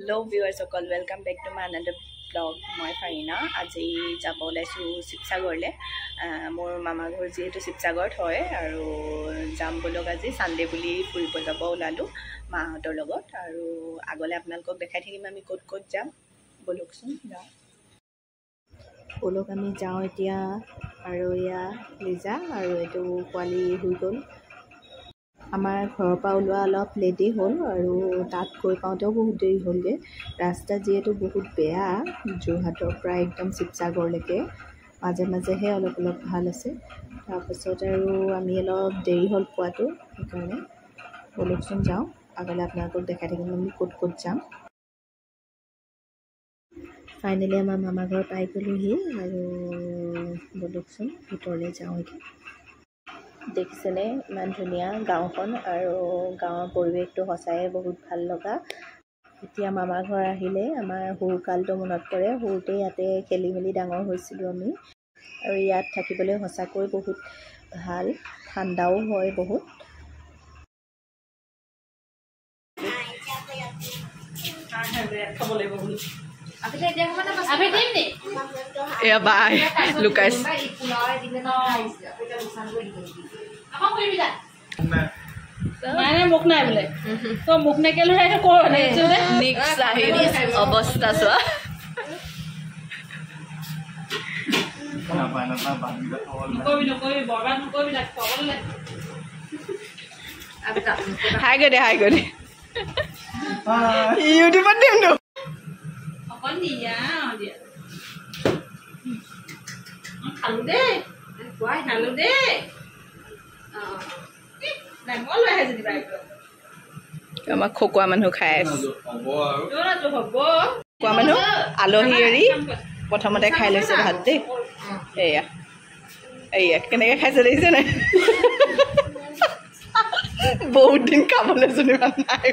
Hello viewers, welcome back to my another vlog. Moi Farina আজি যাব ওলাইছো শিৱসাগৰলে মোৰ মামা ঘৰ যেটো শিৱসাগৰত হয় আৰু যাম বলক আজি সানডে বুলি ফুৰিব যাব ওলালো মাহঁতৰ লগত আৰু আগলে আপোনালোকক দেখাই থাকিম আমি ক'ত ক'ত যাম বলকচোন যাও বলক আমি যাও এতিয়া আৰু ইয়া লিজা আৰু এটো কোৱালি হৈ গ'ল আমাৰ ঘৰৰ পৰা ওলোৱা অলপ লেটে হ'ল আৰু তাত গৈ পাওঁতেও বহুত দেৰি হ'লগে ৰাস্তা যিহেতু বহুত বেয়া যোৰহাটৰ পৰা একদম শিৱসাগৰলৈকে মাজে মাজেহে অলপ ভাল আছে তাৰপিছত আৰু আমি অলপ দেৰি হ'ল পোৱাটো সেইকাৰণে বলকচোন যাওঁ আগলৈ আপোনালোকক দেখাই থাকিম আমি ক'ত ক'ত যাম ফাইনেলি আমাৰ মামা ঘৰ পাই গ'লোহি আৰু বলকচোন ভিতৰলৈ যাওঁ এতিয়া দেখিছেনে ইমান ধুনীয়া গাঁওখন আৰু গাঁৱৰ পৰিৱেশটো সঁচাই বহুত ভাল লগা এতিয়া মামা ঘৰ আহিলে আমাৰ সৰুকালটো মনত পৰে সৰুতে ইয়াতে খেলি মেলি ডাঙৰ হৈছিলোঁ আমি আৰু ইয়াত থাকিবলৈ সঁচাকৈ বহুত ভাল ঠাণ্ডাও হয় বহুত এয়া বাই লুকাইছ মানে মুখ নাই বোলে তো মুখ নেকেলো এটা কোন নেক্সট আহিলি অৱস্থা চোৱা নকবি বৰবাদ নকবি লাগ পাবলে হাই গ'লে ইউটিউবত দিম ন অকল দিয়া দিয়া খালো দেই খালো দেই আমাক খকুৱা মানুহ খাই খকুৱা মানুহ আলহী এৰি প্ৰথমতে খাই লৈছে ভাত দেই এয়া এয়া কেনেকৈ খাইছে দেখিছে নাই বহুত দিন খাবলৈ যেনিবা নাই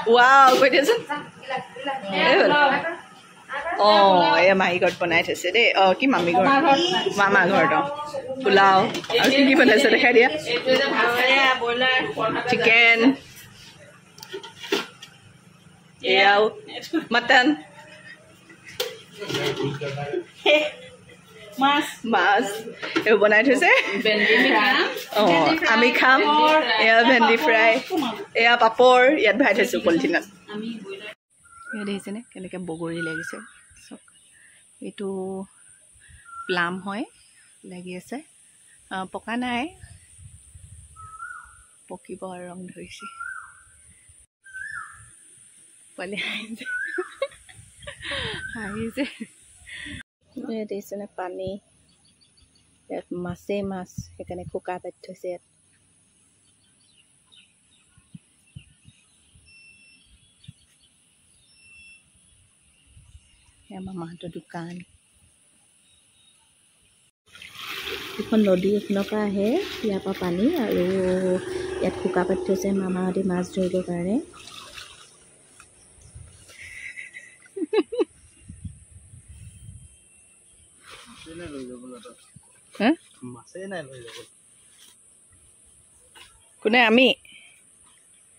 ৱাও কৈ দিয়াচোন এয়া মাহী ঘৰত বনাই থৈছে দেই কি মামী ঘৰ মামা ঘৰত পোলাও আৰু কি বনাইছে দেখাই দিয়া চিকেন এয়াও মটন মাছ এইবোৰ বনাই থৈছে আমি খাম এয়া ভেন্দি ফ্ৰাই এয়া পাপৰ ইয়াত ভৰাই থৈছোঁ পলিথিনত দেখিছেনে কেনেকৈ বগৰী লাগিছে চাওক এইটো প্লাম হয় লাগি আছে পকা নাই পকিব আৰু ৰং ধৰিছে পোৱালি হাঁহিছে দেখিছেনে পানী ইয়াত মাছেই মাছ সেইকাৰণে শুকা পাতি থৈছে ইয়াত মামাহঁতৰ দোকান এখন নদী এখনৰ পৰা আহে ইয়াৰ পৰা পানী আৰু ইয়াত শুকা পাতি থৈছে মামাহঁতে মাছ ধৰিবৰ কাৰণে কোনে আমি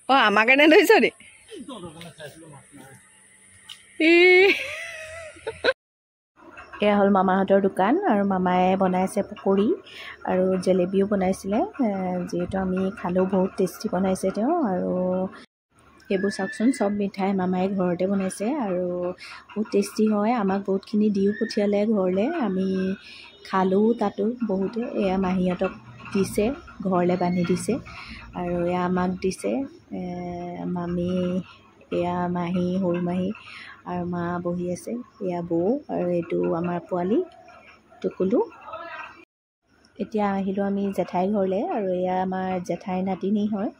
আমাৰ কাৰণে ধৰিছ নি এয়া হ'ল মামাহঁতৰ দোকান আৰু মামায়ে বনাইছে পকৰি আৰু জেলেবিও বনাইছিলে যিহেতু আমি খালেও বহুত টেষ্টি বনাইছে তেওঁ আৰু সেইবোৰ চাওকচোন চব মিঠাই মামায়ে ঘৰতে বনাইছে আৰু বহুত টেষ্টি হয় আমাক বহুতখিনি দিও পঠিয়ালে ঘৰলৈ আমি খালোঁ তাতো বহুতে এয়া মাহীহঁতক দিছে ঘৰলৈ বান্ধি দিছে আৰু এয়া আমাক দিছে মামী এয়া মাহী সৰু মাহী আৰু মা বহি আছে এয়া বৌ আৰু এইটো আমাৰ পোৱালি টুকুলু এতিয়া আহিলোঁ আমি জেঠাই ঘৰলৈ আৰু এয়া আমাৰ জেঠাই নাতিনী হয়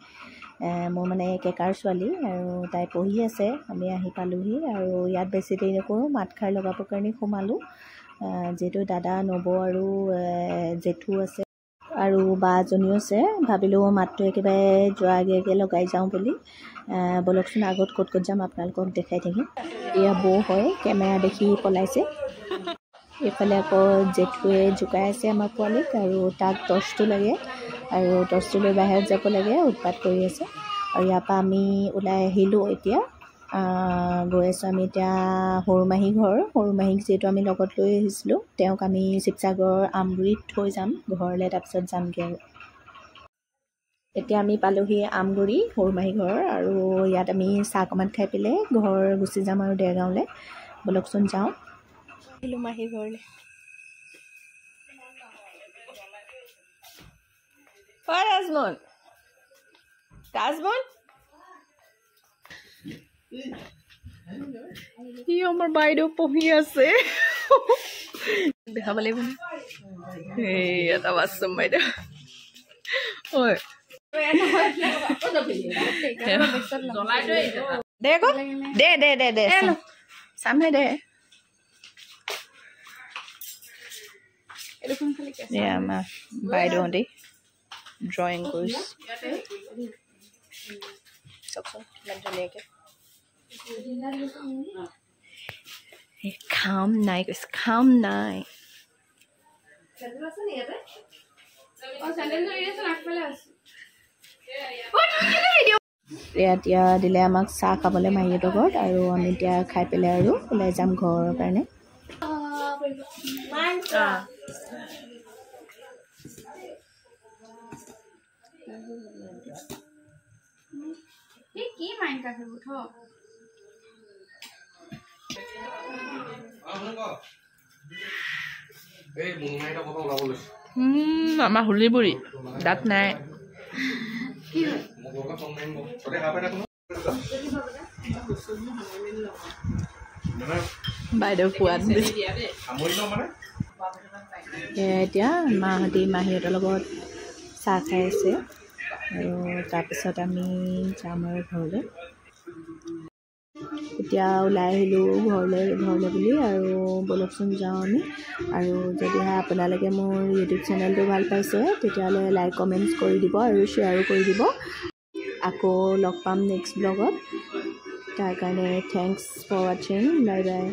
মোৰ মানে কেকাৰ ছোৱালী আৰু তাই পঢ়ি আছে আমি আহি পালোহি আৰু ইয়াত বেছি দেৰি নকৰোঁ মাত খাৰ লগাবৰ কাৰণে সোমালোঁ যিহেতু দাদা নব আৰু জেঠু আছে আৰু বা এজনীও আছে ভাবিলোঁ মাতটো একেবাৰে যোৱাৰ আগে আগে লগাই যাওঁ বুলি বলকচোন আগত ক'ত ক'ত যাম আপোনালোকক দেখাই থাকিম এয়া বৌ হয় কেমেৰা দেখি পলাইছে এইফালে আকৌ জেঠুৱে জোকাই আছে আমাৰ পোৱালীক আৰু তাক টৰ্চটো লাগে আৰু টৰ্চটো লৈ বাহিৰত যাব লাগে, উৎপাত কৰি আছে। আৰু ইয়াৰ পৰা আমি ওলাই আহিলোঁ। এতিয়া গৈ আছোঁ আমি এতিয়া সৰুমাহী ঘৰ। সৰুমাহীক যিহেতু আমি লগত লৈ আহিছিলোঁ, তেওঁক আমি শিৱসাগৰ আমগুৰিত থৈ যাম ঘৰলৈ, তাৰপিছত যামগৈ আৰু। এতিয়া আমি পালোহি আমগুৰি সৰুমাহী ঘৰ আৰু ইয়াত আমি চাহ অকণমান খাই পেলাই ঘৰ গুচি যাম আৰু দেৰগাঁৱলৈ। বলকচোন যাওঁ। আহিলোঁ মাহী ঘৰলৈ। তাজমন তাজমন ই আমাৰ বাইদেউ পঢ়ি আছে। দেখাব লাগিব এটা বাচম বাইদেউ। ঐ দে আকৌ দে দে দে দে চামহে দে। আমাৰ বাইদেউহঁতে ড্ৰয়িং কৰিছে চাওকচোন ইমান ধুনীয়াকৈ। খাম নাই কৈছে, খাম নাই। এতিয়া দিলে আমাক চাহ খাবলৈ মাহীহঁতৰ ঘৰত আৰু আমি এতিয়া খাই পেলাই আৰু ওলাই যাম ঘৰৰ কাৰণে। আমাৰ হুলিবুৰি দাঁত নাই। বাইদেউ খোৱাত এতিয়া মাহঁতে মাহীহঁতৰ লগত চাহ খাই আছে আৰু তাৰপিছত আমি যাম আৰু ঘৰলৈ। এতিয়া ওলাই আহিলোঁ ঘৰলৈ বুলি আৰু বলকচোন যাওঁ আমি। আৰু যদিহে আপোনালোকে মোৰ ইউটিউব চেনেলটো ভাল পাইছে তেতিয়াহ'লে লাইক কমেণ্টছ কৰি দিব আৰু শ্বেয়াৰো কৰি দিব। আকৌ লগ পাম নেক্সট ব্লগত। তাৰ কাৰণে থেংকছ ফৰ ৱাচিং। Bye bye.